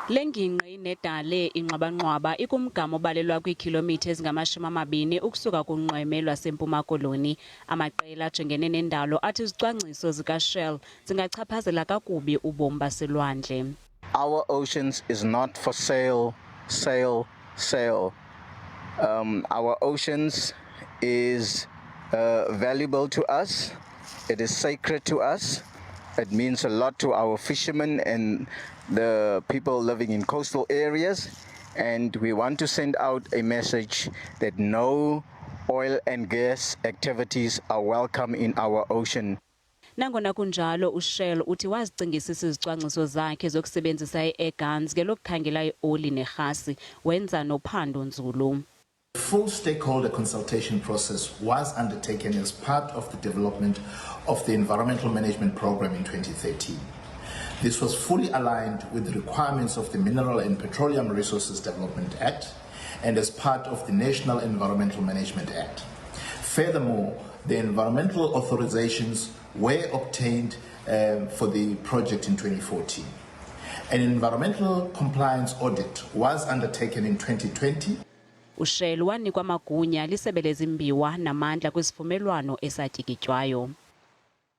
Lengingqi nedale inqwabanqwaba ikumgama obalelwa kwiikhilomitha ezingama-20 ukusuka kunxweme lwaseMpuma Koloni. Amaqela ajongene nendalo athi izicwangciso zika-Shell zingachaphazela kakubi ubomi baselwandle. Our oceans is not for sale. Our oceans is valuable to us. It is sacred to us. It means a lot to our fishermen and the people living in coastal areas, and we want to send out a message that no oil and gas activities are welcome in our ocean. Nangona kunjalo uShell uthi wazicingisisa izicwangciso zakhe zokusebenzisa i-guns ngelokukhangela ye-Oli nerhasi wenza nophando nzulu. The full stakeholder consultation process was undertaken as part of the development of the Environmental Management Program in 2013. This was fully aligned with the requirements of the Mineral and Petroleum Resources Development Act and as part of the National Environmental Management Act. Furthermore, the environmental authorizations were obtained for the project in 2014. An environmental compliance audit was undertaken in 2020. uShell wanikwa amagunya lisebe lezimbiwa namandla kwisivumelwano esatyikitywayo.